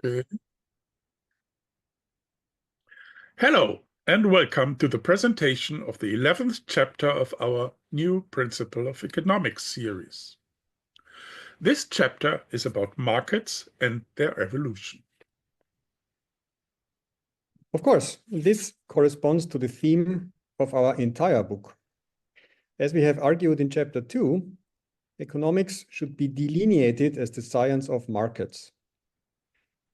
Okay. Hello, and welcome to the presentation of the 11th chapter of our new Principle of Economics series. This chapter is about markets and their evolution. Of course, this corresponds to the theme of our entire book. As we have argued in chapter 2, economics should be delineated as the science of markets.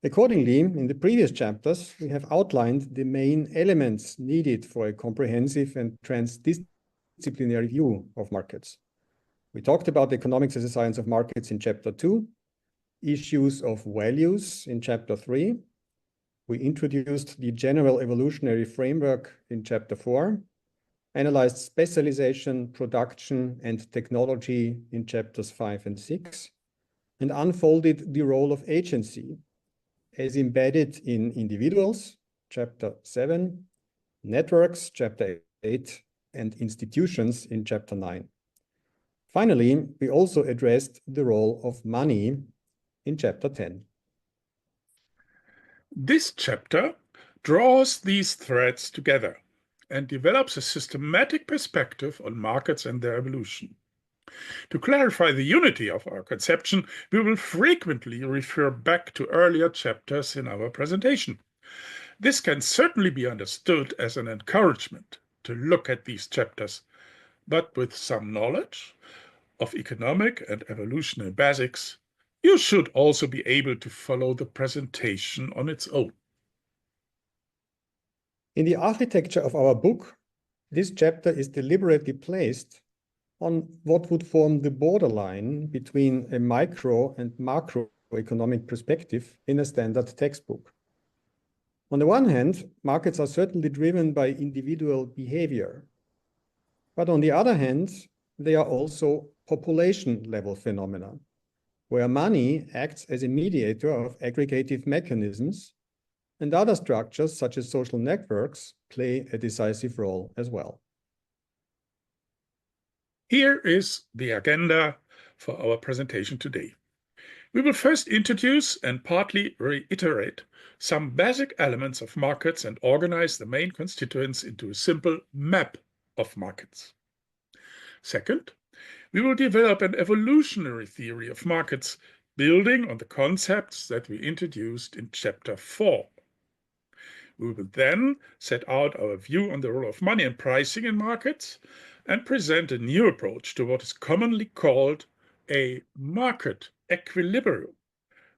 Accordingly, in the previous chapters, we have outlined the main elements needed for a comprehensive and transdisciplinary view of markets. We talked about economics as a science of markets in chapter 2, issues of values in chapter 3. We introduced the general evolutionary framework in chapter 4, analyzed specialization, production, and technology in chapters 5 and 6, and unfolded the role of agency as embedded in individuals, chapter 7, networks, chapter 8, and institutions in chapter 9. Finally, we also addressed the role of money in chapter 10. This chapter draws these threads together and develops a systematic perspective on markets and their evolution. To clarify the unity of our conception, we will frequently refer back to earlier chapters in our presentation. This can certainly be understood as an encouragement to look at these chapters, but with some knowledge of economic and evolutionary basics, you should also be able to follow the presentation on its own. In the architecture of our book, this chapter is deliberately placed on what would form the borderline between a micro and macroeconomic perspective in a standard textbook. On the one hand, markets are certainly driven by individual behavior. But on the other hand, they are also population-level phenomena, where money acts as a mediator of aggregative mechanisms, and other structures, such as social networks, play a decisive role as well. Here is the agenda for our presentation today. We will first introduce and partly reiterate some basic elements of markets and organize the main constituents into a simple map of markets. Second, we will develop an evolutionary theory of markets, building on the concepts that we introduced in chapter 4. We will then set out our view on the role of money and pricing in markets and present a new approach to what is commonly called a market equilibrium,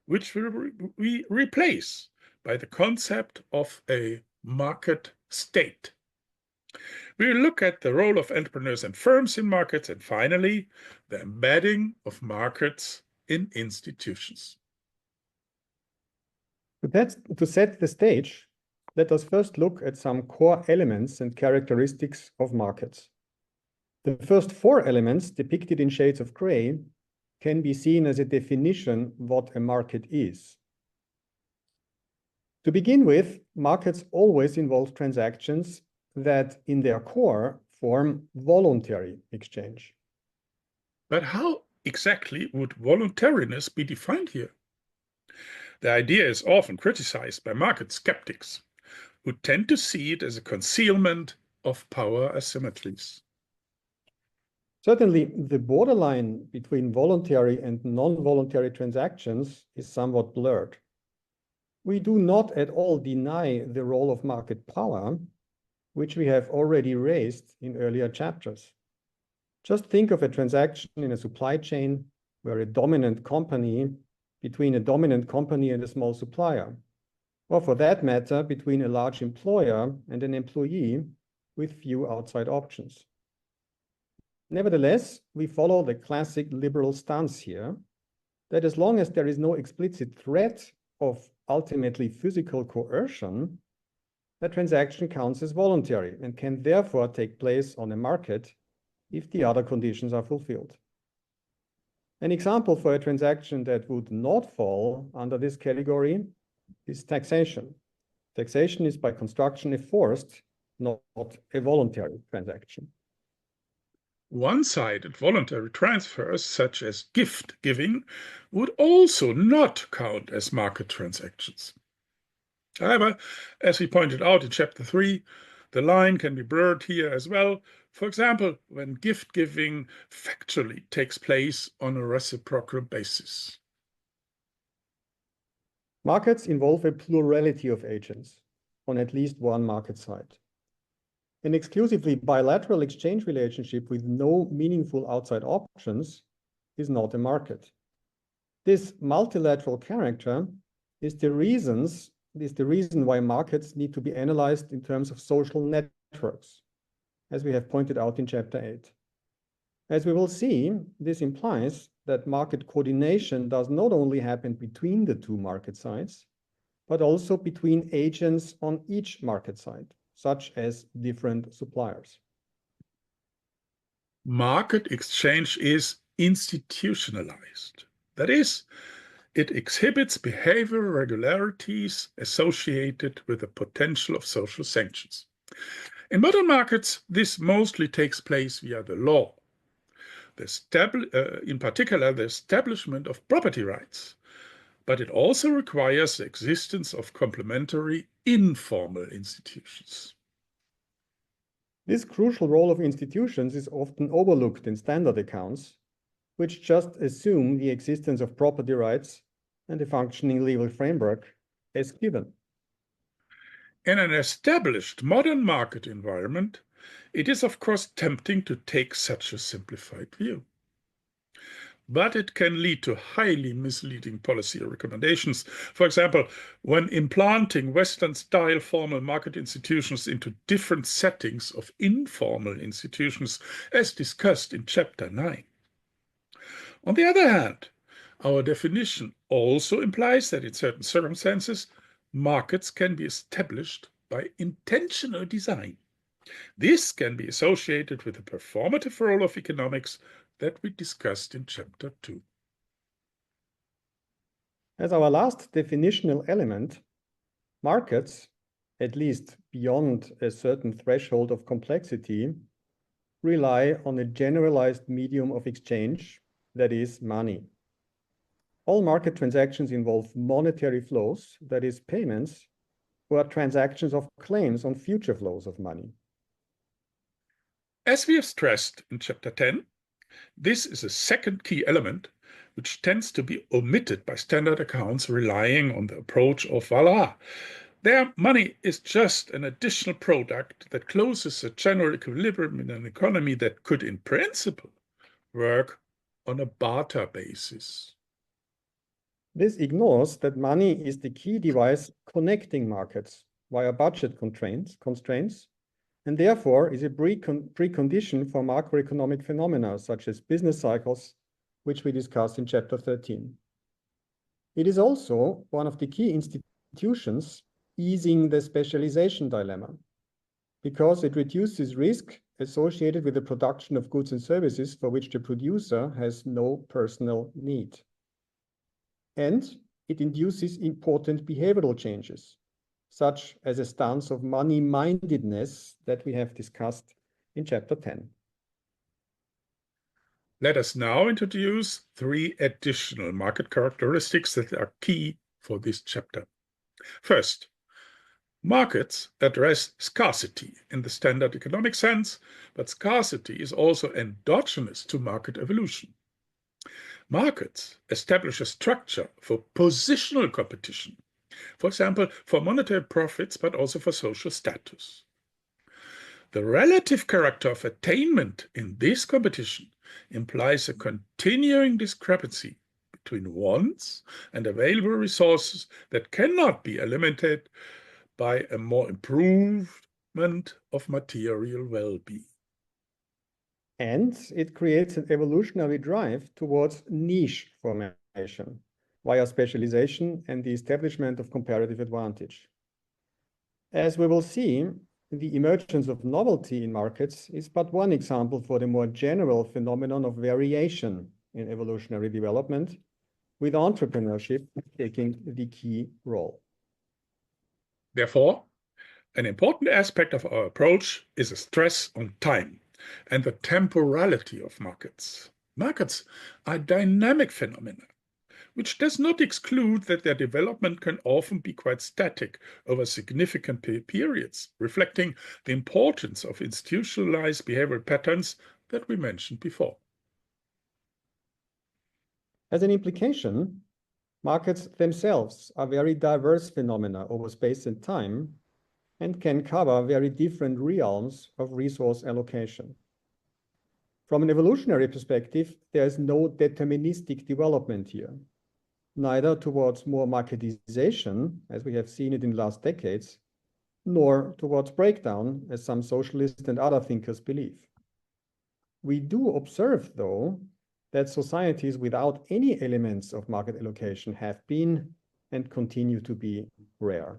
which we replace by the concept of a market state. We will look at the role of entrepreneurs and firms in markets, and finally, the embedding of markets in institutions. To set the stage, let us first look at some core elements and characteristics of markets. The first 4 elements, depicted in shades of gray, can be seen as a definition of what a market is. To begin with, markets always involve transactions that, in their core, form voluntary exchange. But how exactly would voluntariness be defined here? The idea is often criticized by market skeptics, who tend to see it as a concealment of power asymmetries. Certainly, the borderline between voluntary and non-voluntary transactions is somewhat blurred. We do not at all deny the role of market power, which we have already raised in earlier chapters. Just think of a transaction in a supply chain where between a dominant company and a small supplier, or for that matter, between a large employer and an employee with few outside options. Nevertheless, we follow the classic liberal stance here, that as long as there is no explicit threat of ultimately physical coercion, the transaction counts as voluntary and can therefore take place on a market if the other conditions are fulfilled. An example for a transaction that would not fall under this category is taxation. Taxation is by construction a forced, not a voluntary transaction. One-sided voluntary transfers, such as gift giving, would also not count as market transactions. However, as we pointed out in Chapter 3, the line can be blurred here as well. For example, when gift giving factually takes place on a reciprocal basis. Markets involve a plurality of agents on at least one market side. An exclusively bilateral exchange relationship with no meaningful outside options is not a market. This multilateral character is the reason why markets need to be analyzed in terms of social networks, as we have pointed out in Chapter 8. As we will see, this implies that market coordination does not only happen between the two market sides, but also between agents on each market side, such as different suppliers. Market exchange is institutionalized. That is, it exhibits behavior regularities associated with the potential of social sanctions. In modern markets, this mostly takes place via the law. In particular, the establishment of property rights, but it also requires the existence of complementary informal institutions. This crucial role of institutions is often overlooked in standard accounts, which just assume the existence of property rights and a functioning legal framework as given. In an established modern market environment, it is of course tempting to take such a simplified view. But it can lead to highly misleading policy recommendations. For example, when implanting Western-style formal market institutions into different settings of informal institutions, as discussed in Chapter 9. On the other hand, our definition also implies that in certain circumstances, markets can be established by intentional design. This can be associated with the performative role of economics that we discussed in Chapter 2. As our last definitional element, markets, at least beyond a certain threshold of complexity, rely on a generalized medium of exchange, that is, money. All market transactions involve monetary flows, that is, payments, or transactions of claims on future flows of money. As we have stressed in Chapter 10, this is a second key element which tends to be omitted by standard accounts relying on the approach of voila. Their money is just an additional product that closes a general equilibrium in an economy that could, in principle, work on a barter basis. This ignores that money is the key device connecting markets via budget constraints, and therefore is a precondition for macroeconomic phenomena such as business cycles, which we discussed in Chapter 13. It is also one of the key institutions easing the specialization dilemma, because it reduces risk associated with the production of goods and services for which the producer has no personal need. And it induces important behavioral changes, such as a stance of money-mindedness that we have discussed in Chapter 10. Let us now introduce 3 additional market characteristics that are key for this chapter. First, markets address scarcity in the standard economic sense, but scarcity is also endogenous to market evolution. Markets establish a structure for positional competition, for example, for monetary profits, but also for social status. The relative character of attainment in this competition implies a continuing discrepancy between wants and available resources that cannot be eliminated by a more improvement of material well-being. And it creates an evolutionary drive towards niche formation via specialization and the establishment of comparative advantage. As we will see, the emergence of novelty in markets is but one example for the more general phenomenon of variation in evolutionary development, with entrepreneurship taking the key role. Therefore, an important aspect of our approach is a stress on time. and the temporality of markets. Markets are dynamic phenomena, which does not exclude that their development can often be quite static over significant periods, reflecting the importance of institutionalized behavioral patterns that we mentioned before. As an implication, markets themselves are very diverse phenomena over space and time and can cover very different realms of resource allocation. From an evolutionary perspective, there is no deterministic development here, neither towards more marketization, as we have seen it in last decades, nor towards breakdown, as some socialists and other thinkers believe. We do observe, though, that societies without any elements of market allocation have been and continue to be rare.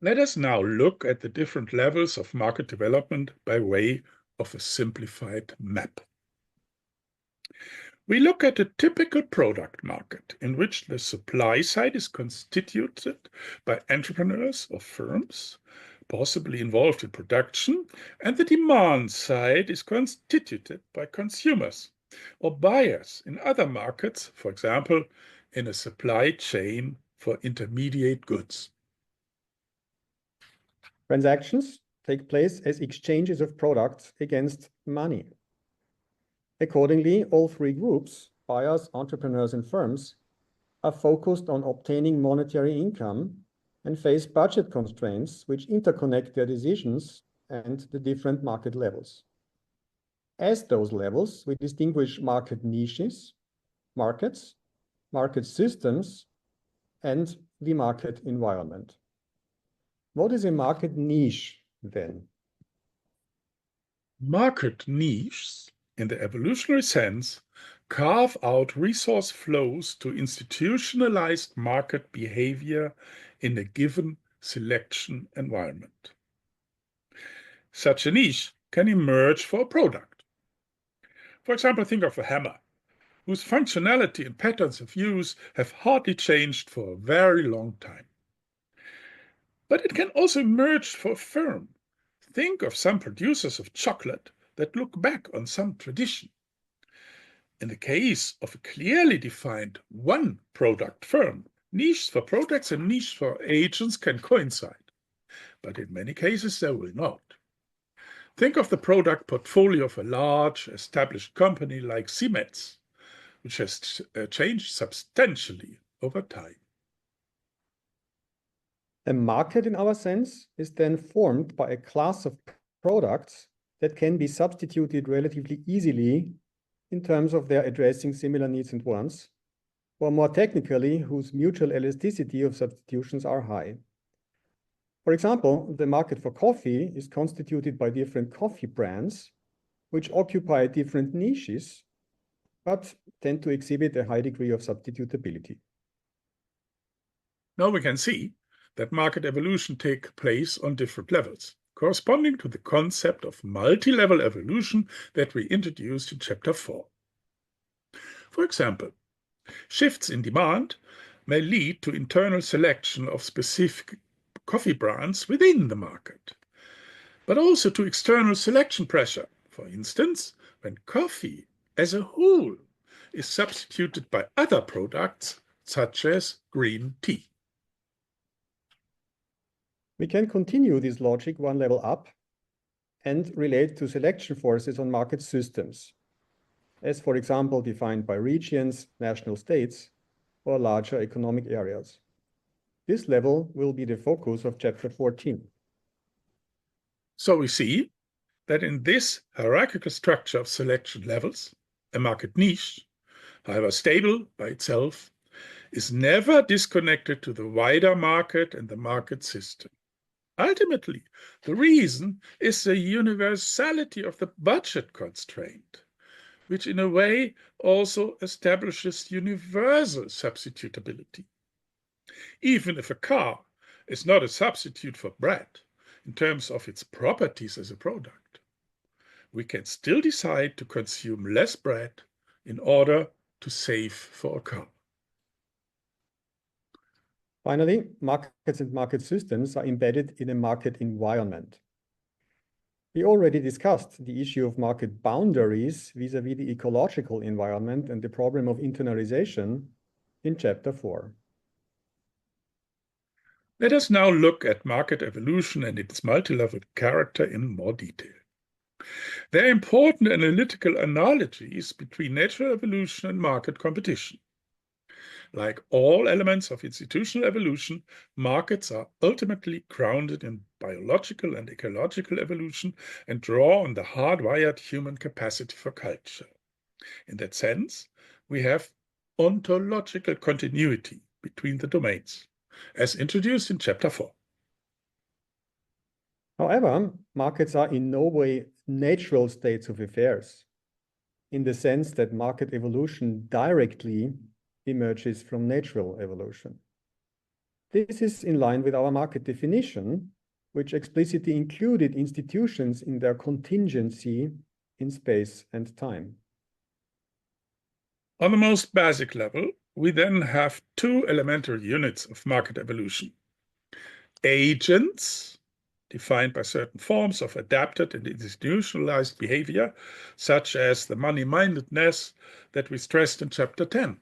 Let us now look at the different levels of market development by way of a simplified map. We look at a typical product market in which the supply side is constituted by entrepreneurs or firms, possibly involved in production, and the demand side is constituted by consumers or buyers in other markets, for example, in a supply chain for intermediate goods. Transactions take place as exchanges of products against money. Accordingly, all three groups, buyers, entrepreneurs, and firms, are focused on obtaining monetary income and face budget constraints which interconnect their decisions and the different market levels. As those levels, we distinguish market niches, markets, market systems, and the market environment. What is a market niche, then? Market niches, in the evolutionary sense, carve out resource flows to institutionalized market behavior in a given selection environment. Such a niche can emerge for a product. For example, think of a hammer, whose functionality and patterns of use have hardly changed for a very long time. But it can also emerge for a firm. Think of some producers of chocolate that look back on some tradition. In the case of a clearly defined one-product firm, niches for products and niches for agents can coincide, but in many cases they will not. Think of the product portfolio of a large established company like Siemens, which has changed substantially over time. A market, in our sense, is then formed by a class of products that can be substituted relatively easily in terms of their addressing similar needs and wants, or more technically, whose mutual elasticity of substitutions are high. For example, the market for coffee is constituted by different coffee brands, which occupy different niches, but tend to exhibit a high degree of substitutability. Now we can see that market evolution takes place on different levels, corresponding to the concept of multi-level evolution that we introduced in Chapter 4. For example, shifts in demand may lead to internal selection of specific coffee brands within the market, but also to external selection pressure, for instance, when coffee as a whole is substituted by other products such as green tea. We can continue this logic one level up and relate to selection forces on market systems, as for example defined by regions, national states, or larger economic areas. This level will be the focus of Chapter 14. So we see that in this hierarchical structure of selection levels, a market niche, however stable by itself, is never disconnected to the wider market and the market system. Ultimately, the reason is the universality of the budget constraint, which in a way also establishes universal substitutability. Even if a car is not a substitute for bread in terms of its properties as a product, we can still decide to consume less bread in order to save for a car. Finally, markets and market systems are embedded in a market environment. We already discussed the issue of market boundaries vis-à-vis the ecological environment and the problem of internalization in Chapter 4. Let us now look at market evolution and its multi-level character in more detail. There are important analytical analogies between natural evolution and market competition. Like all elements of institutional evolution, markets are ultimately grounded in biological and ecological evolution and draw on the hardwired human capacity for culture. In that sense, we have ontological continuity between the domains, as introduced in Chapter 4. However, markets are in no way natural states of affairs, in the sense that market evolution directly emerges from natural evolution. This is in line with our market definition, which explicitly included institutions in their contingency in space and time. On the most basic level, we then have two elementary units of market evolution. Agents, defined by certain forms of adapted and institutionalized behavior, such as the money-mindedness that we stressed in Chapter 10.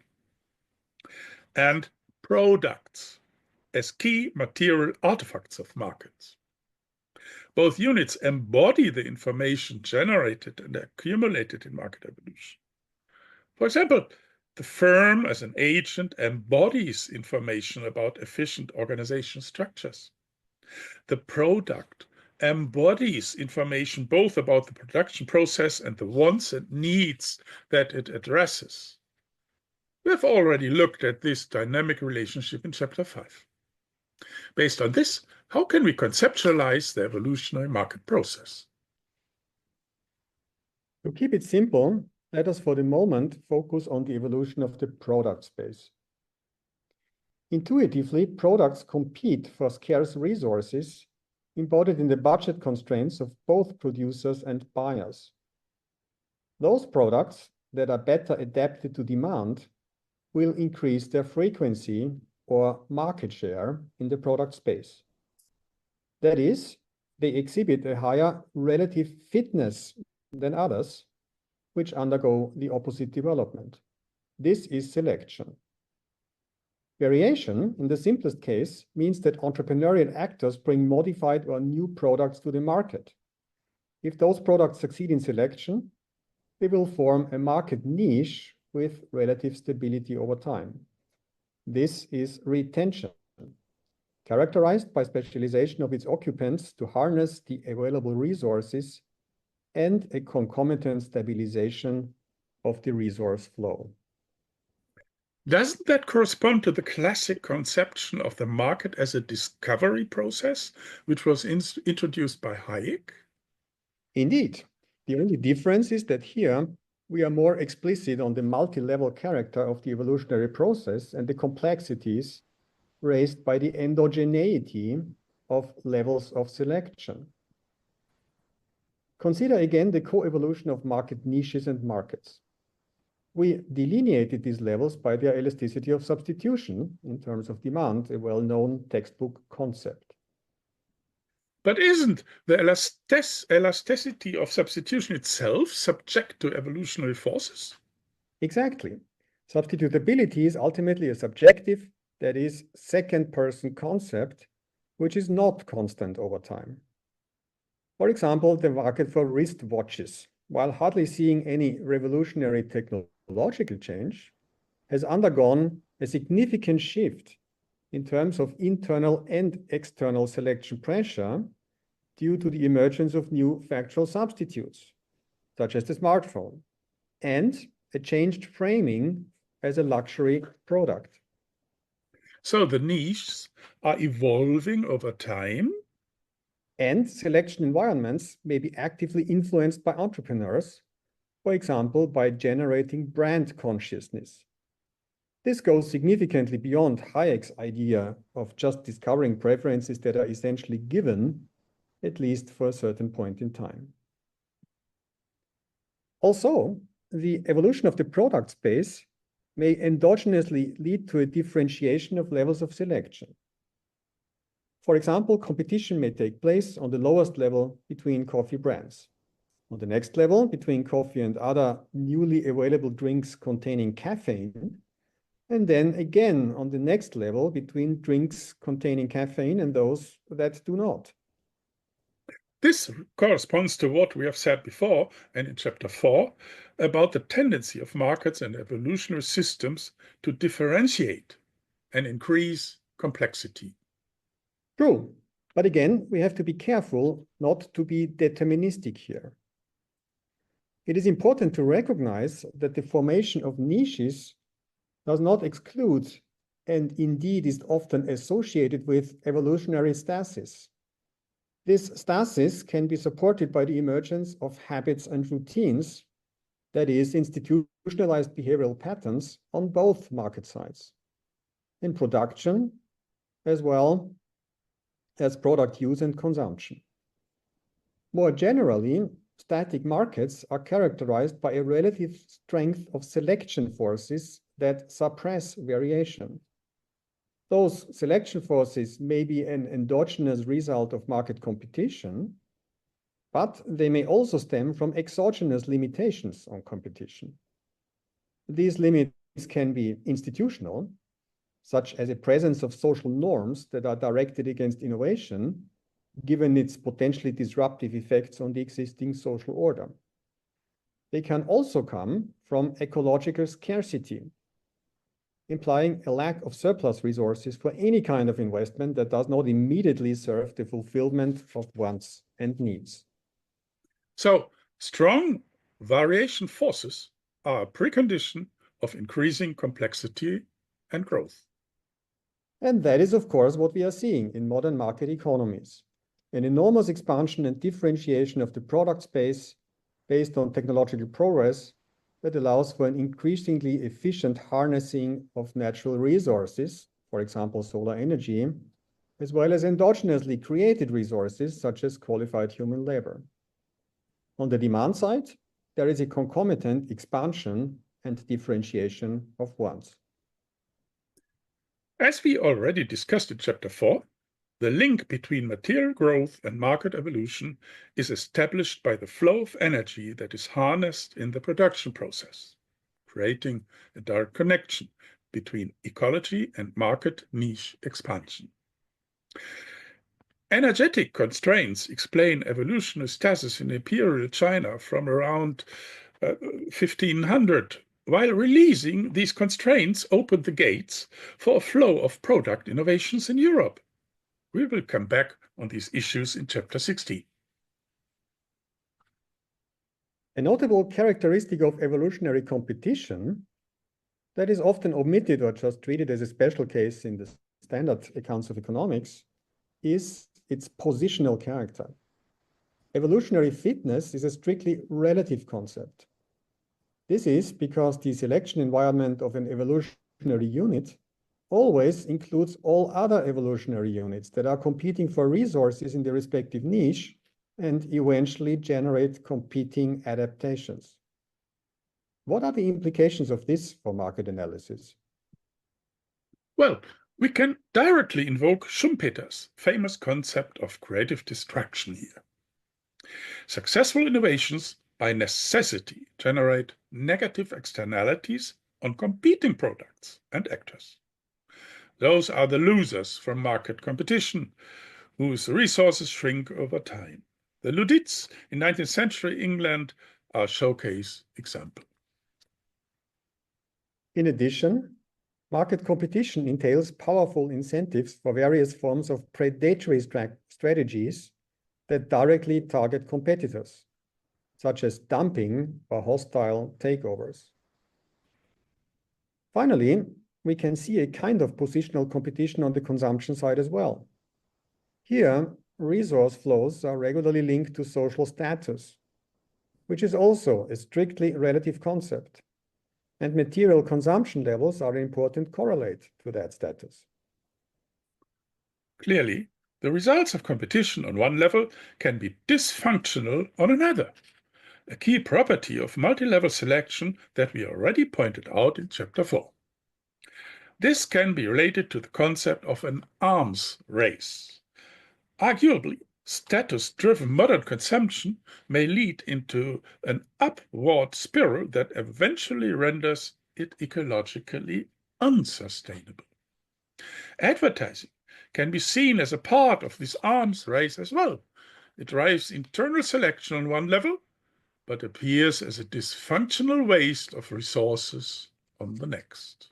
And products, as key material artifacts of markets. Both units embody the information generated and accumulated in market evolution. For example, the firm as an agent embodies information about efficient organization structures. The product embodies information both about the production process and the wants and needs that it addresses. We have already looked at this dynamic relationship in Chapter 5. Based on this, how can we conceptualize the evolutionary market process? To keep it simple, let us for the moment focus on the evolution of the product space. Intuitively, products compete for scarce resources embodied in the budget constraints of both producers and buyers. Those products that are better adapted to demand will increase their frequency or market share in the product space. That is, they exhibit a higher relative fitness than others, which undergo the opposite development. This is selection. Variation, in the simplest case, means that entrepreneurial actors bring modified or new products to the market. If those products succeed in selection, they will form a market niche with relative stability over time. This is retention, characterized by specialization of its occupants to harness the available resources and a concomitant stabilization of the resource flow. Doesn't that correspond to the classic conception of the market as a discovery process, which was introduced by Hayek? Indeed. The only difference is that here we are more explicit on the multi-level character of the evolutionary process and the complexities raised by the endogeneity of levels of selection. Consider again the co-evolution of market niches and markets. We delineated these levels by their elasticity of substitution in terms of demand, a well-known textbook concept. But isn't the elasticity of substitution itself subject to evolutionary forces? Exactly. Substitutability is ultimately a subjective, that is, second-person concept, which is not constant over time. For example, the market for wristwatches, while hardly seeing any revolutionary technological change, has undergone a significant shift in terms of internal and external selection pressure due to the emergence of new factual substitutes, such as the smartphone, and a changed framing as a luxury product. So the niches are evolving over time? And selection environments may be actively influenced by entrepreneurs, for example, by generating brand consciousness. This goes significantly beyond Hayek's idea of just discovering preferences that are essentially given, at least for a certain point in time. Also, the evolution of the product space may endogenously lead to a differentiation of levels of selection. For example, competition may take place on the lowest level between coffee brands. On the next level, between coffee and other newly available drinks containing caffeine, and then again on the next level between drinks containing caffeine and those that do not. This corresponds to what we have said before and in chapter 4 about the tendency of markets and evolutionary systems to differentiate and increase complexity. True, but again, we have to be careful not to be deterministic here. It is important to recognize that the formation of niches does not exclude, and indeed is often associated with, evolutionary stasis. This stasis can be supported by the emergence of habits and routines, that is, institutionalized behavioral patterns on both market sides, in production as well as product use and consumption. More generally, static markets are characterized by a relative strength of selection forces that suppress variation. Those selection forces may be an endogenous result of market competition, but they may also stem from exogenous limitations on competition. These limits can be institutional, such as a presence of social norms that are directed against innovation, given its potentially disruptive effects on the existing social order. They can also come from ecological scarcity, implying a lack of surplus resources for any kind of investment that does not immediately serve the fulfillment of wants and needs. So, strong variation forces are a precondition of increasing complexity and growth. And that is, of course, what we are seeing in modern market economies. An enormous expansion and differentiation of the product space based on technological progress that allows for an increasingly efficient harnessing of natural resources, for example, solar energy, as well as endogenously created resources such as qualified human labor. On the demand side, there is a concomitant expansion and differentiation of wants. As we already discussed in chapter 4, the link between material growth and market evolution is established by the flow of energy that is harnessed in the production process, creating a direct connection between ecology and market niche expansion. Energetic constraints explain evolutionary stasis in imperial China from around 1500, while releasing these constraints opened the gates for a flow of product innovations in Europe. We will come back on these issues in chapter 16. A notable characteristic of evolutionary competition that is often omitted or just treated as a special case in the standard accounts of economics is its positional character. Evolutionary fitness is a strictly relative concept. This is because the selection environment of an evolutionary unit always includes all other evolutionary units that are competing for resources in their respective niche and eventually generate competing adaptations. What are the implications of this for market analysis? Well, we can directly invoke Schumpeter's famous concept of creative destruction here. Successful innovations by necessity generate negative externalities on competing products and actors. Those are the losers from market competition, whose resources shrink over time. The Luddites in 19th century England are a showcase example. In addition, market competition entails powerful incentives for various forms of predatory strategies that directly target competitors, such as dumping or hostile takeovers. Finally, we can see a kind of positional competition on the consumption side as well. Here, resource flows are regularly linked to social status, which is also a strictly relative concept, and material consumption levels are an important correlate to that status. Clearly, the results of competition on one level can be dysfunctional on another, a key property of multilevel selection that we already pointed out in chapter 4. This can be related to the concept of an arms race, Arguably, status-driven modern consumption may lead into an upward spiral that eventually renders it ecologically unsustainable. Advertising can be seen as a part of this arms race as well. It drives internal selection on one level, but appears as a dysfunctional waste of resources on the next.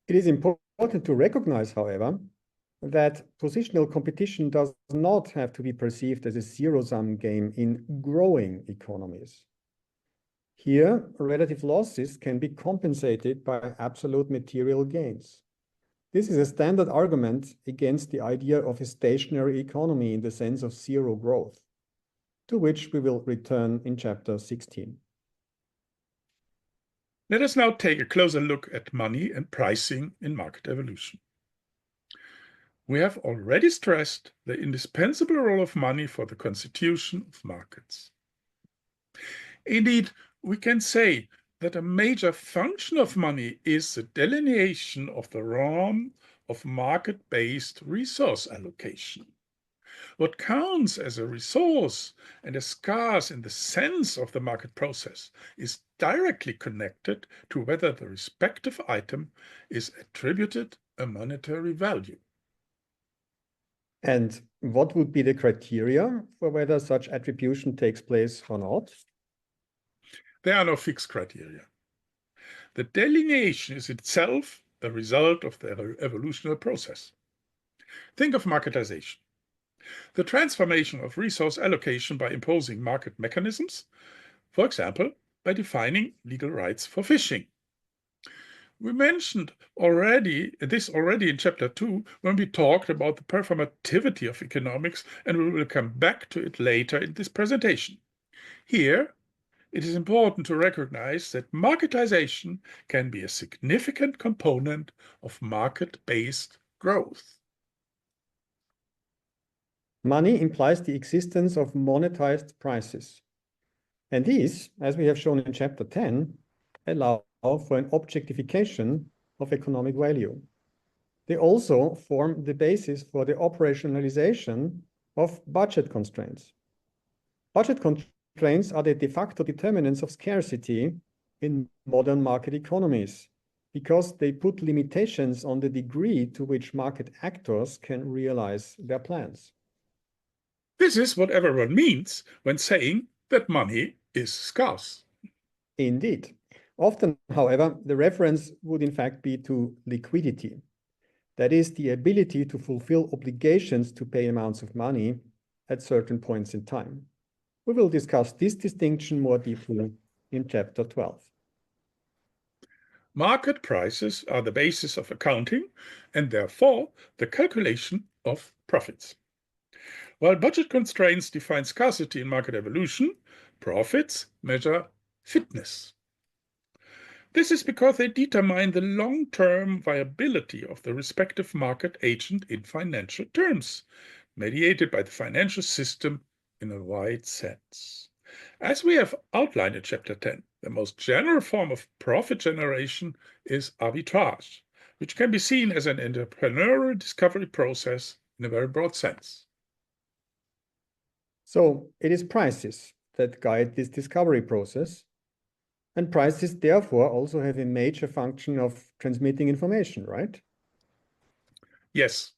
It is important to recognize, however, that positional competition does not have to be perceived as a zero-sum game in growing economies. Here, relative losses can be compensated by absolute material gains. This is a standard argument against the idea of a stationary economy in the sense of zero growth, to which we will return in chapter 16. Let us now take a closer look at money and pricing in market evolution. We have already stressed the indispensable role of money for the constitution of markets. Indeed, we can say that a major function of money is the delineation of the realm of market-based resource allocation. What counts as a resource and is scarce in the sense of the market process is directly connected to whether the respective item is attributed a monetary value. And what would be the criteria for whether such attribution takes place or not? There are no fixed criteria. The delineation is itself a result of the evolutionary process. Think of marketisation. The transformation of resource allocation by imposing market mechanisms, for example, by defining legal rights for fishing. We mentioned this already in chapter 2 when we talked about the performativity of economics, and we will come back to it later in this presentation. Here, it is important to recognize that marketisation can be a significant component of market-based growth. Money implies the existence of monetized prices. And these, as we have shown in chapter 10, allow for an objectification of economic value. They also form the basis for the operationalization of budget constraints. Budget constraints are the de facto determinants of scarcity in modern market economies because they put limitations on the degree to which market actors can realize their plans. This is what everyone means when saying that money is scarce. Indeed. Often, however, the reference would in fact be to liquidity. That is the ability to fulfill obligations to pay amounts of money at certain points in time. We will discuss this distinction more deeply in chapter 12. Market prices are the basis of accounting and therefore the calculation of profits. While budget constraints define scarcity in market evolution, profits measure fitness. This is because they determine the long-term viability of the respective market agent in financial terms, mediated by the financial system in a wide sense. As we have outlined in chapter 10, the most general form of profit generation is arbitrage, which can be seen as an entrepreneurial discovery process in a very broad sense. So it is prices that guide this discovery process, and prices therefore also have a major function of transmitting information, right? Yes,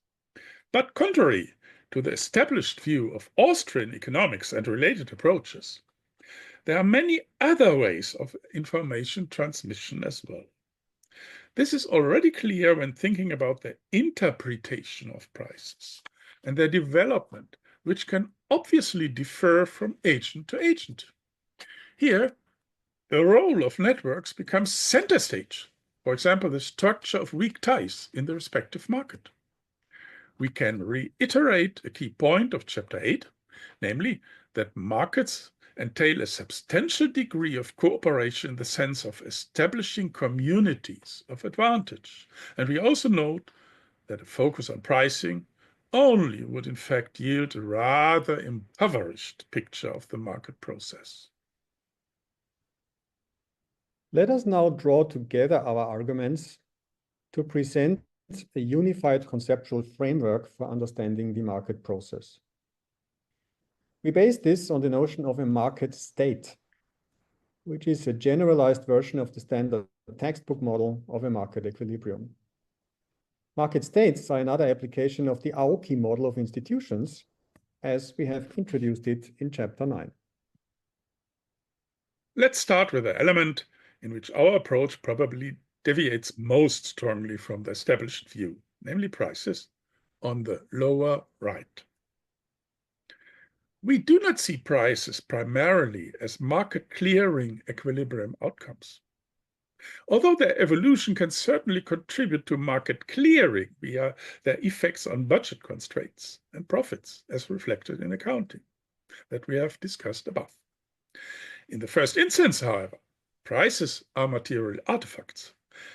but contrary to the established view of Austrian economics and related approaches, there are many other ways of information transmission as well. This is already clear when thinking about the interpretation of prices and their development, which can obviously differ from agent to agent. Here, the role of networks becomes center stage, for example, the structure of weak ties in the respective market. We can reiterate a key point of chapter 8, namely that markets entail a substantial degree of cooperation in the sense of establishing communities of advantage. And we also note that a focus on pricing only would in fact yield a rather impoverished picture of the market process. Let us now draw together our arguments to present a unified conceptual framework for understanding the market process. We base this on the notion of a market state, which is a generalized version of the standard textbook model of a market equilibrium. Market states are another application of the Aoki model of institutions, as we have introduced it in Chapter 9. Let's start with the element in which our approach probably deviates most strongly from the established view, namely prices, on the lower right. We do not see prices primarily as market clearing equilibrium outcomes. Although their evolution can certainly contribute to market clearing via their effects on budget constraints and profits, as reflected in accounting, that we have discussed above. In the first instance, however, prices are material artifacts.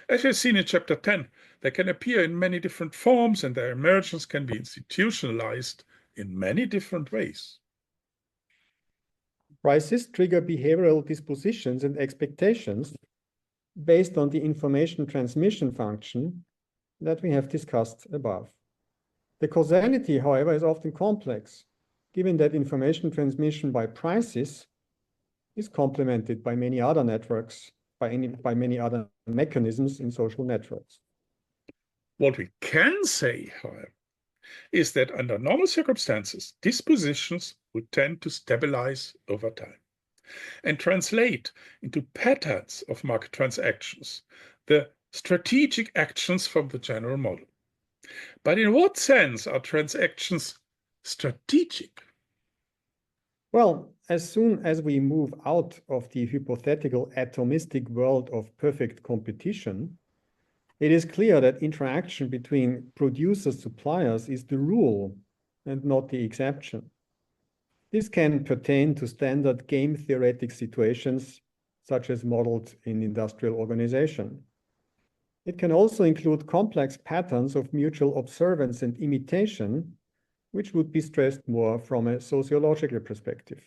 As we've seen in Chapter 10, they can appear in many different forms, and their emergence can be institutionalized in many different ways. Prices trigger behavioral dispositions and expectations based on the information transmission function that we have discussed above. The causality, however, is often complex, given that information transmission by prices is complemented by many other networks, by many other mechanisms in social networks. What we can say, however, is that under normal circumstances, dispositions would tend to stabilize over time and translate into patterns of market transactions, the strategic actions from the general model. But in what sense are transactions strategic? Well, as soon as we move out of the hypothetical atomistic world of perfect competition, it is clear that interaction between producers-suppliers is the rule and not the exception. This can pertain to standard game theoretic situations, such as modeled in industrial organization. It can also include complex patterns of mutual observance and imitation, which would be stressed more from a sociological perspective.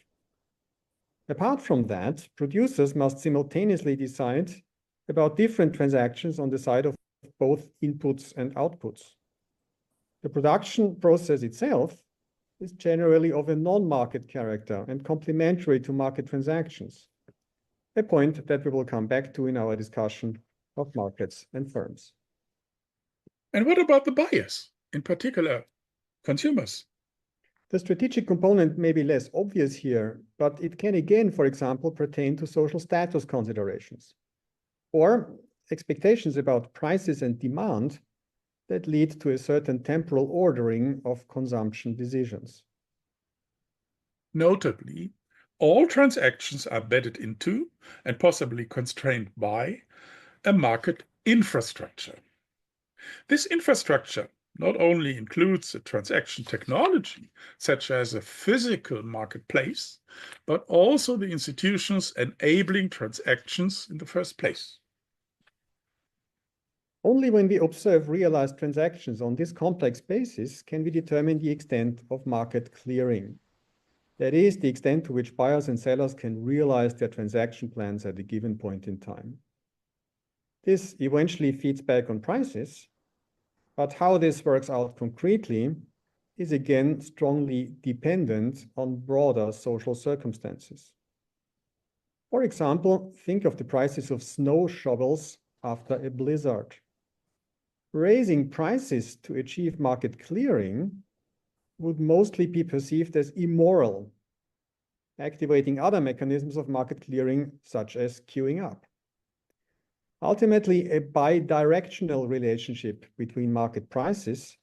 Apart from that, producers must simultaneously decide about different transactions on the side of both inputs and outputs. The production process itself is generally of a non-market character and complementary to market transactions, a point that we will come back to in our discussion of markets and firms. And what about the buyers, in particular consumers? The strategic component may be less obvious here, but it can again, for example, pertain to social status considerations or expectations about prices and demand that lead to a certain temporal ordering of consumption decisions. Notably, all transactions are bedded into and possibly constrained by a market infrastructure. This infrastructure not only includes the transaction technology, such as a physical marketplace, but also the institutions enabling transactions in the first place. Only when we observe realized transactions on this complex basis can we determine the extent of market clearing. That is, the extent to which buyers and sellers can realize their transaction plans at a given point in time. This eventually feeds back on prices, but how this works out concretely is again strongly dependent on broader social circumstances. For example, think of the prices of snow shovels after a blizzard. Raising prices to achieve market clearing would mostly be perceived as immoral, activating other mechanisms of market clearing, such as queuing up. Ultimately, a bidirectional relationship between market prices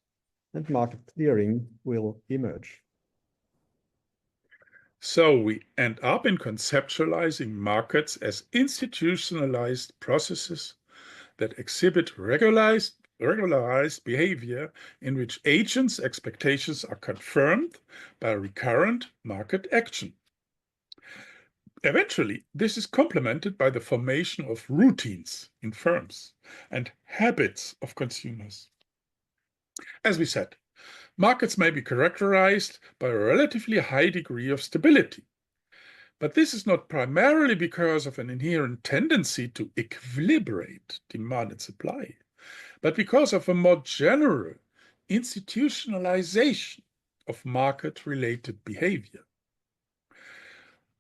and market clearing will emerge. So we end up in conceptualizing markets as institutionalized processes that exhibit regularized behavior in which agents' expectations are confirmed by recurrent market action. Eventually, this is complemented by the formation of routines in firms and habits of consumers. As we said, markets may be characterized by a relatively high degree of stability, but this is not primarily because of an inherent tendency to equilibrate demand and supply, but because of a more general institutionalization of market-related behavior.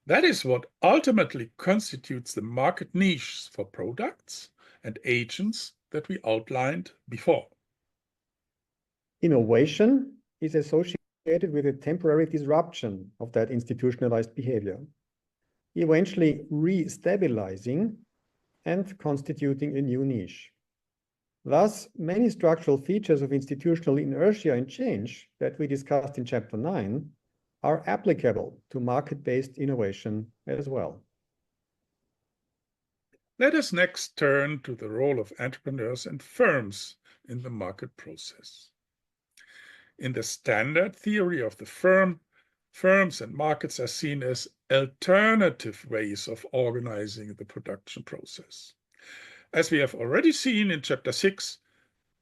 That is what ultimately constitutes the market niches for products and agents that we outlined before. Innovation is associated with a temporary disruption of that institutionalized behavior, eventually re-stabilizing and constituting a new niche. Thus, many structural features of institutional inertia and change that we discussed in Chapter 9 are applicable to market-based innovation as well. Let us next turn to the role of entrepreneurs and firms in the market process. In the standard theory of the firms and markets are seen as alternative ways of organizing the production process. As we have already seen in Chapter 6,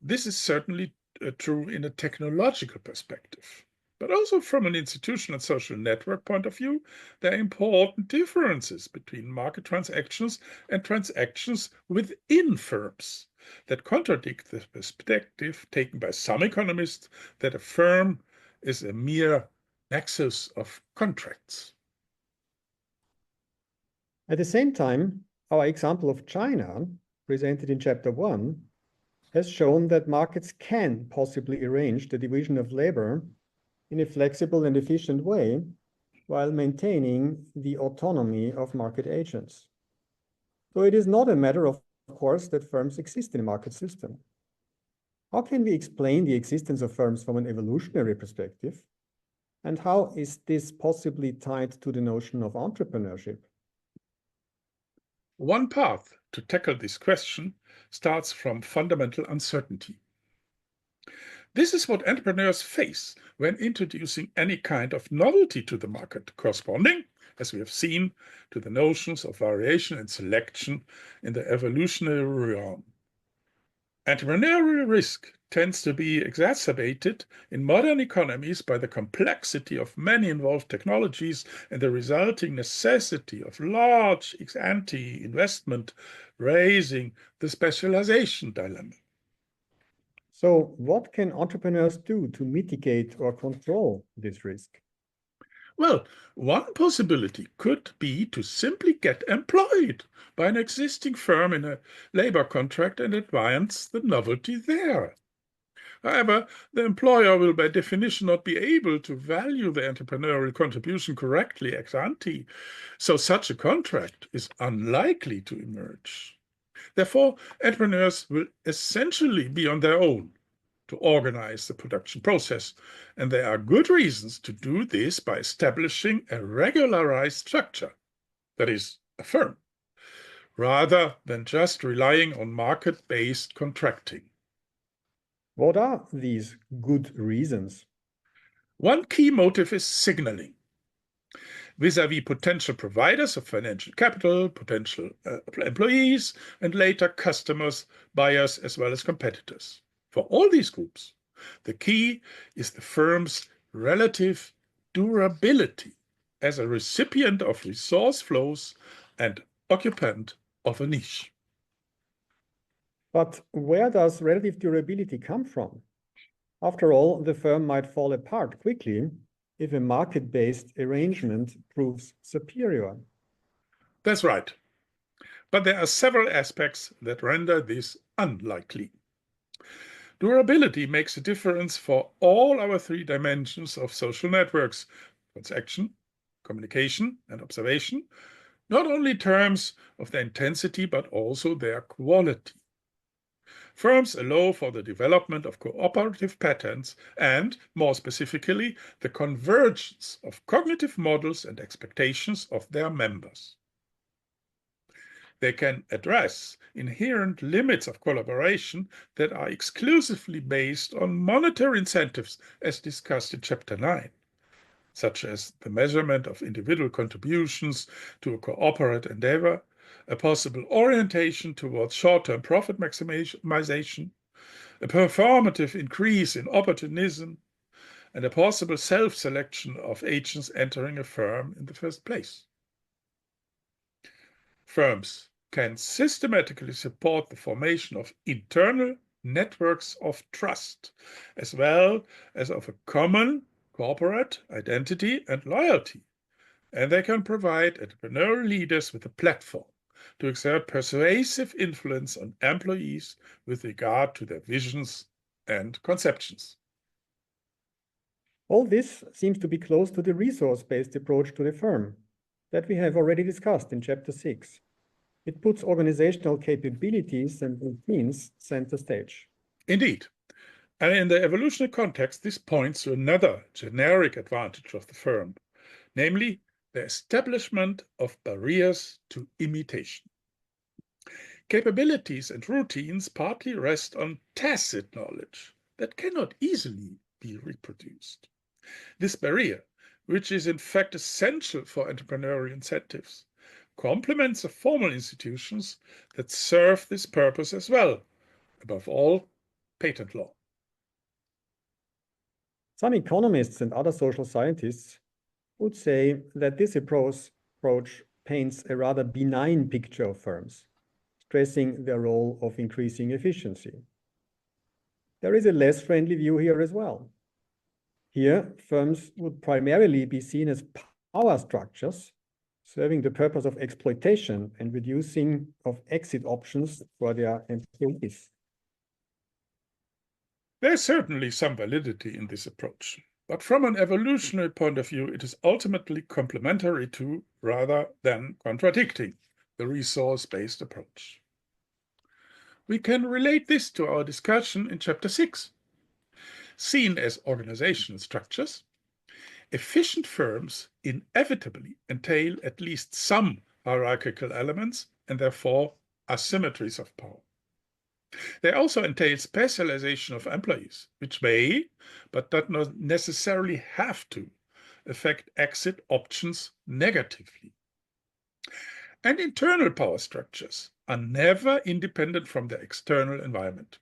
this is certainly true in a technological perspective. But also from an institutional and social network point of view, there are important differences between market transactions and transactions within firms that contradict the perspective taken by some economists that a firm is a mere nexus of contracts. At the same time, our example of China, presented in Chapter 1, has shown that markets can possibly arrange the division of labor in a flexible and efficient way while maintaining the autonomy of market agents. So it is not a matter of course that firms exist in a market system. How can we explain the existence of firms from an evolutionary perspective? And how is this possibly tied to the notion of entrepreneurship? One path to tackle this question starts from fundamental uncertainty. This is what entrepreneurs face when introducing any kind of novelty to the market, corresponding, as we have seen, to the notions of variation and selection in the evolutionary realm. Entrepreneurial risk tends to be exacerbated in modern economies by the complexity of many involved technologies and the resulting necessity of large ex-ante investment, raising the specialization dilemma. So what can entrepreneurs do to mitigate or control this risk? Well, one possibility could be to simply get employed by an existing firm in a labor contract and advance the novelty there. However, the employer will by definition not be able to value the entrepreneurial contribution correctly ex ante, so such a contract is unlikely to emerge. Therefore, entrepreneurs will essentially be on their own to organize the production process, and there are good reasons to do this by establishing a regularized structure, that is, a firm, rather than just relying on market-based contracting. What are these good reasons? One key motive is signaling vis-à-vis potential providers of financial capital, potential employees, and later customers, buyers, as well as competitors. For all these groups, the key is the firm's relative durability as a recipient of resource flows and occupant of a niche. But where does relative durability come from? After all, the firm might fall apart quickly if a market-based arrangement proves superior. That's right. But there are several aspects that render this unlikely. Durability makes a difference for all our three dimensions of social networks: transaction, communication, and observation, not only in terms of their intensity, but also their quality. Firms allow for the development of cooperative patterns and, more specifically, the convergence of cognitive models and expectations of their members. They can address inherent limits of collaboration that are exclusively based on monetary incentives, as discussed in Chapter 9, such as the measurement of individual contributions to a corporate endeavor, a possible orientation towards short-term profit maximization, a performative increase in opportunism, and a possible self-selection of agents entering a firm in the first place. Firms can systematically support the formation of internal networks of trust, as well as of a common corporate identity and loyalty. And they can provide entrepreneurial leaders with a platform to exert persuasive influence on employees with regard to their visions and conceptions. All this seems to be close to the resource-based approach to the firm that we have already discussed in Chapter 6. It puts organizational capabilities and routines center stage. Indeed. And in the evolutionary context, this points to another generic advantage of the firm, namely the establishment of barriers to imitation. Capabilities and routines partly rest on tacit knowledge that cannot easily be reproduced. This barrier, which is in fact essential for entrepreneurial incentives, complements the formal institutions that serve this purpose as well, above all, patent law. Some economists and other social scientists would say that this approach paints a rather benign picture of firms, stressing their role of increasing efficiency. There is a less friendly view here as well. Here, firms would primarily be seen as power structures, serving the purpose of exploitation and reducing of exit options for their employees. There is certainly some validity in this approach, but from an evolutionary point of view, it is ultimately complementary to, rather than contradicting, the resource-based approach. We can relate this to our discussion in Chapter 6. Seen as organizational structures, efficient firms inevitably entail at least some hierarchical elements and therefore asymmetries of power. They also entail specialization of employees, which may, but does not necessarily have to, affect exit options negatively. And internal power structures are never independent from their external environment.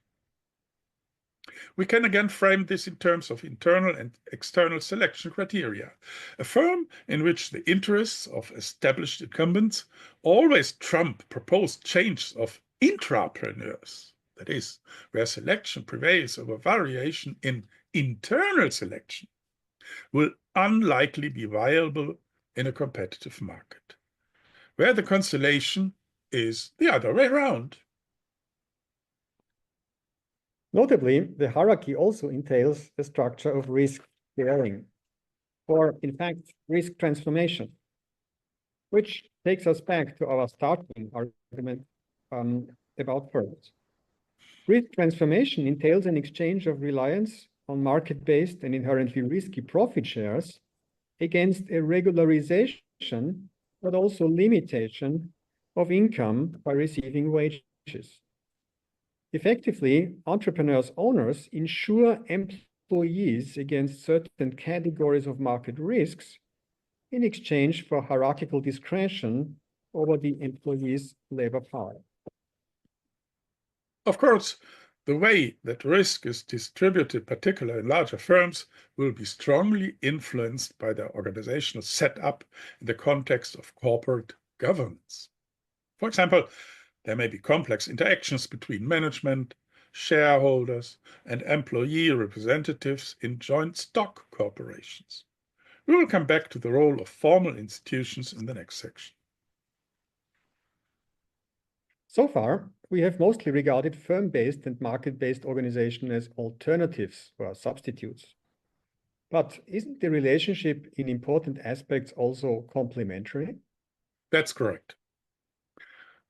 We can again frame this in terms of internal and external selection criteria. A firm in which the interests of established incumbents always trump proposed changes of intrapreneurs, that is, where selection prevails over variation in internal selection, will unlikely be viable in a competitive market, where the constellation is the other way around. Notably, the hierarchy also entails a structure of risk bearing, or in fact, risk transformation, which takes us back to our starting argument about firms. Risk transformation entails an exchange of reliance on market-based and inherently risky profit shares against a regularization, but also limitation of income by receiving wages. Effectively, entrepreneurs' owners insure employees against certain categories of market risks in exchange for hierarchical discretion over the employee's labor power. Of course, the way that risk is distributed, particularly in larger firms, will be strongly influenced by their organizational setup in the context of corporate governance. For example, there may be complex interactions between management, shareholders, and employee representatives in joint stock corporations. We will come back to the role of formal institutions in the next section. So far, we have mostly regarded firm-based and market-based organization as alternatives or substitutes. But isn't the relationship in important aspects also complementary? That's correct.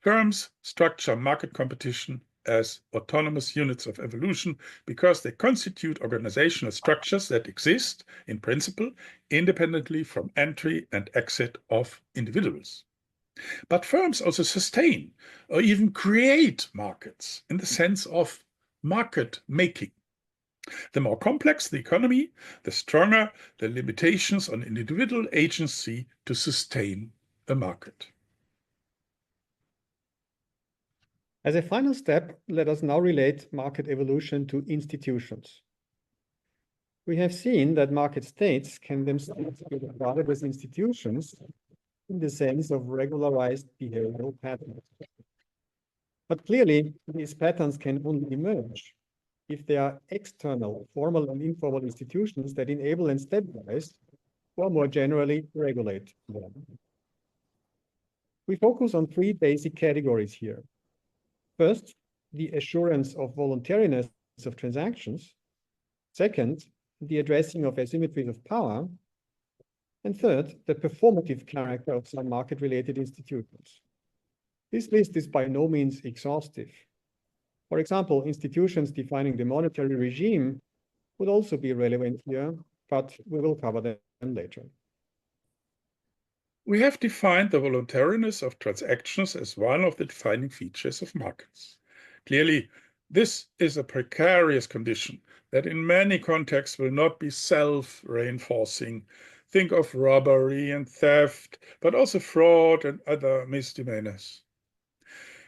Firms structure market competition as autonomous units of evolution because they constitute organizational structures that exist, in principle, independently from entry and exit of individuals. But firms also sustain or even create markets in the sense of market making. The more complex the economy, the stronger the limitations on individual agency to sustain a market. As a final step, let us now relate market evolution to institutions. We have seen that market states can themselves be regarded as institutions in the sense of regularized behavioral patterns. But clearly, these patterns can only emerge if there are external, formal and informal institutions that enable and stabilize, or more generally, regulate them. We focus on three basic categories here. First, the assurance of voluntariness of transactions. Second, the addressing of asymmetries of power. And third, the performative character of some market-related institutions. This list is by no means exhaustive. For example, institutions defining the monetary regime would also be relevant here, but we will cover them later. We have defined the voluntariness of transactions as one of the defining features of markets. Clearly, this is a precarious condition that in many contexts will not be self-reinforcing. Think of robbery and theft, but also fraud and other misdemeanors.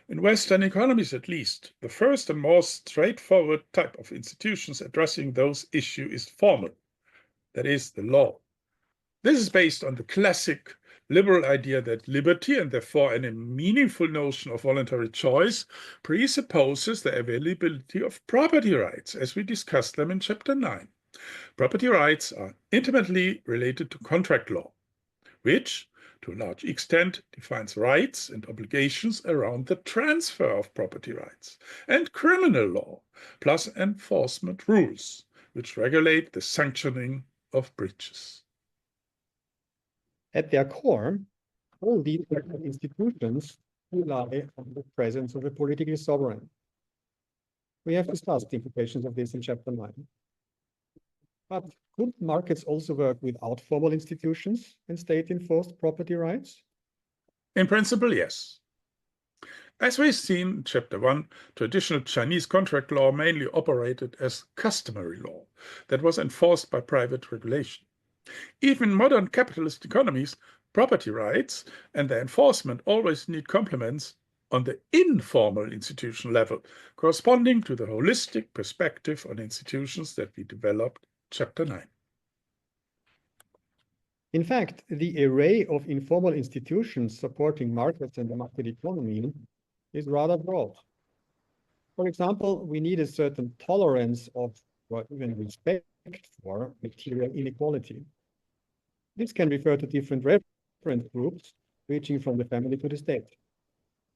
In Western economies, at least, the first and most straightforward type of institutions addressing those issues is formal, that is, the law. This is based on the classic liberal idea that liberty, and therefore any meaningful notion of voluntary choice, presupposes the availability of property rights, as we discussed them in Chapter 9. Property rights are intimately related to contract law, which, to a large extent, defines rights and obligations around the transfer of property rights, and criminal law, plus enforcement rules, which regulate the sanctioning of breaches. At their core, all these institutions rely on the presence of a political sovereign. We have discussed the implications of this in Chapter 9. But could markets also work without formal institutions and state-enforced property rights? In principle, yes. As we've seen in Chapter 1, traditional Chinese contract law mainly operated as customary law that was enforced by private regulation. Even in modern capitalist economies, property rights and their enforcement always need complements on the informal institutional level, corresponding to the holistic perspective on institutions that we developed in Chapter 9. In fact, the array of informal institutions supporting markets and the market economy is rather broad. For example, we need a certain tolerance of, or even respect for, material inequality. This can refer to different reference groups, reaching from the family to the state.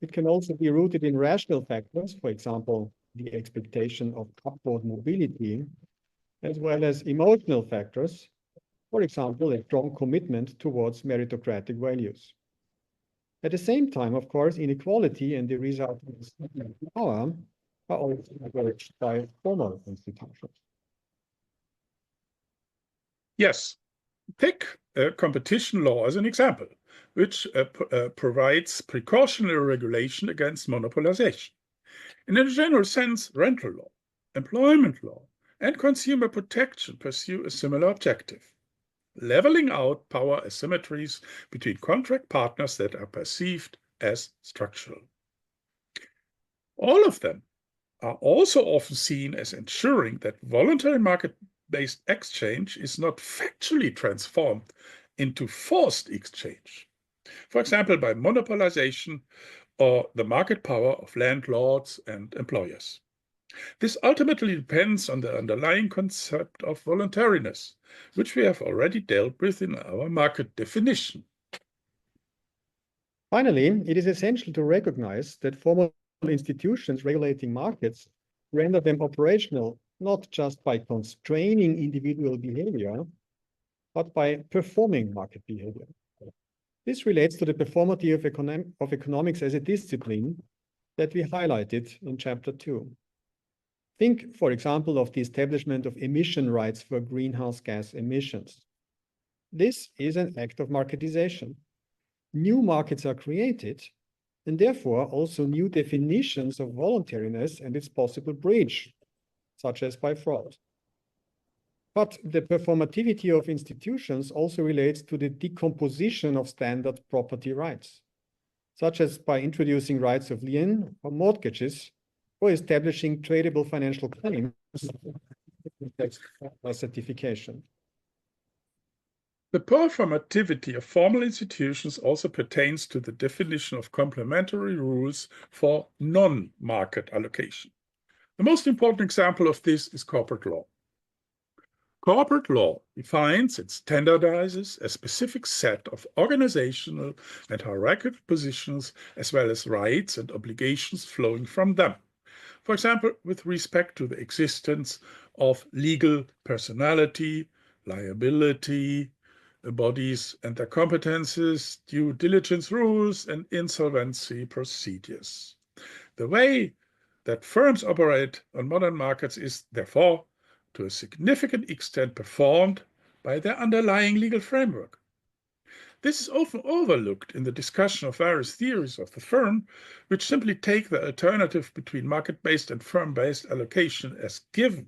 It can also be rooted in rational factors, for example, the expectation of upward mobility, as well as emotional factors, for example, a strong commitment towards meritocratic values. At the same time, of course, inequality and the resulting power are also encouraged by formal institutions. Yes, take competition law as an example, which provides precautionary regulation against monopolization. In a general sense, rental law, employment law, and consumer protection pursue a similar objective: leveling out power asymmetries between contract partners that are perceived as structural. All of them are also often seen as ensuring that voluntary market-based exchange is not factually transformed into forced exchange, for example, by monopolization or the market power of landlords and employers. This ultimately depends on the underlying concept of voluntariness, which we have already dealt with in our market definition. Finally, it is essential to recognize that formal institutions regulating markets render them operational not just by constraining individual behavior, but by performing market behavior. This relates to the performativity of economics as a discipline that we highlighted in Chapter 2. Think, for example, of the establishment of emission rights for greenhouse gas emissions. This is an act of marketization. New markets are created, and therefore also new definitions of voluntariness and its possible breach, such as by fraud. But the performativity of institutions also relates to the decomposition of standard property rights, such as by introducing rights of lien or mortgages, or establishing tradable financial claims by certification. The performativity of formal institutions also pertains to the definition of complementary rules for non-market allocation. The most important example of this is corporate law. Corporate law defines and standardizes a specific set of organizational and hierarchical positions, as well as rights and obligations flowing from them. For example, with respect to the existence of legal personality, liability, bodies and their competences, due diligence rules, and insolvency procedures. The way that firms operate on modern markets is, therefore, to a significant extent performed by their underlying legal framework. This is often overlooked in the discussion of various theories of the firm, which simply take the alternative between market-based and firm-based allocation as given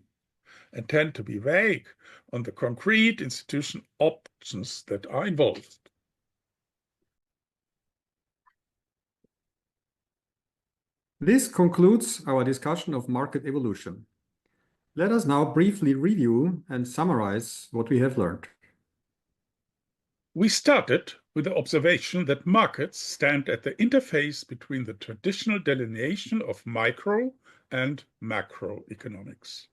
and tend to be vague on the concrete institution options that are involved. This concludes our discussion of market evolution. Let us now briefly review and summarize what we have learned. We started with the observation that markets stand at the interface between the traditional delineation of micro and macroeconomics.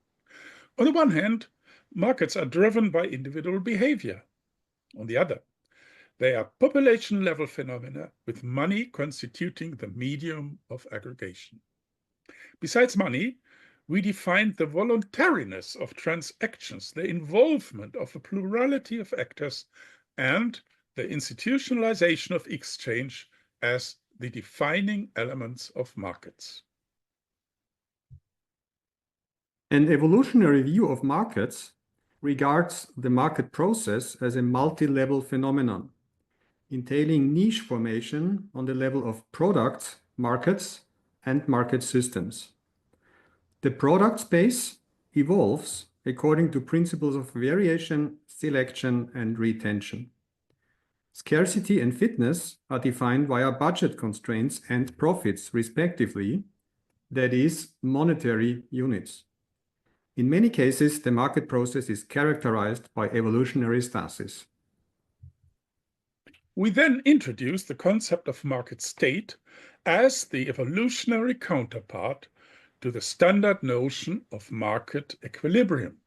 On the one hand, markets are driven by individual behavior. On the other, they are population-level phenomena with money constituting the medium of aggregation. Besides money, we defined the voluntariness of transactions, the involvement of a plurality of actors, and the institutionalization of exchange as the defining elements of markets. An evolutionary view of markets regards the market process as a multi-level phenomenon, entailing niche formation on the level of products, markets, and market systems. The product space evolves according to principles of variation, selection, and retention. Scarcity and fitness are defined via budget constraints and profits, respectively, that is, monetary units. In many cases, the market process is characterized by evolutionary stasis. We then introduced the concept of market state as the evolutionary counterpart to the standard notion of market equilibrium.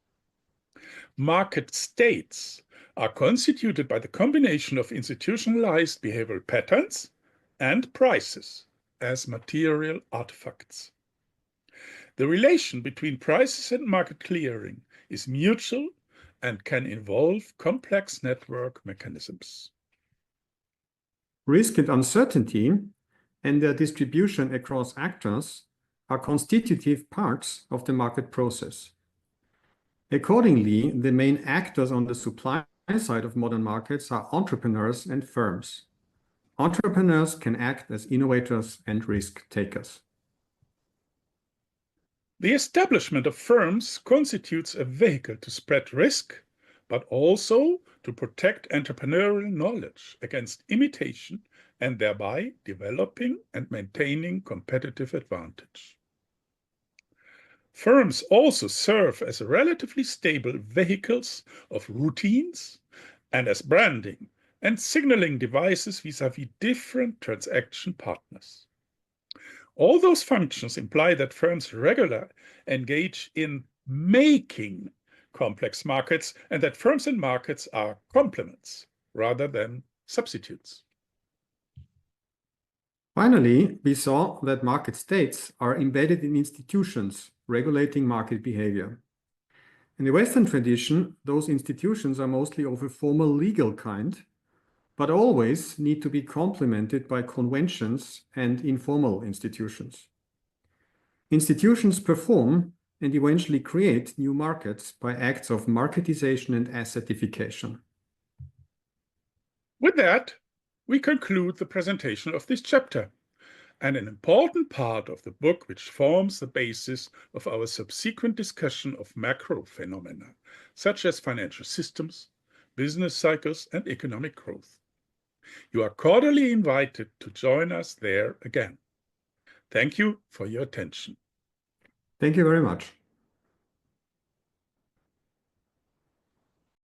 Market states are constituted by the combination of institutionalized behavioral patterns and prices as material artifacts. The relation between prices and market clearing is mutual and can involve complex network mechanisms. Risk and uncertainty and their distribution across actors are constitutive parts of the market process. Accordingly, the main actors on the supply side of modern markets are entrepreneurs and firms. Entrepreneurs can act as innovators and risk takers. The establishment of firms constitutes a vehicle to spread risk, but also to protect entrepreneurial knowledge against imitation and thereby developing and maintaining competitive advantage. Firms also serve as relatively stable vehicles of routines and as branding and signaling devices vis-à-vis different transaction partners. All those functions imply that firms regularly engage in making complex markets and that firms and markets are complements rather than substitutes. Finally, we saw that market states are embedded in institutions regulating market behavior. In the Western tradition, those institutions are mostly of a formal legal kind, but always need to be complemented by conventions and informal institutions. Institutions perform and eventually create new markets by acts of marketisation and assetification. With that, we conclude the presentation of this chapter, and an important part of the book which forms the basis of our subsequent discussion of macro phenomena, such as financial systems, business cycles, and economic growth. You are cordially invited to join us there again. Thank you for your attention. Thank you very much.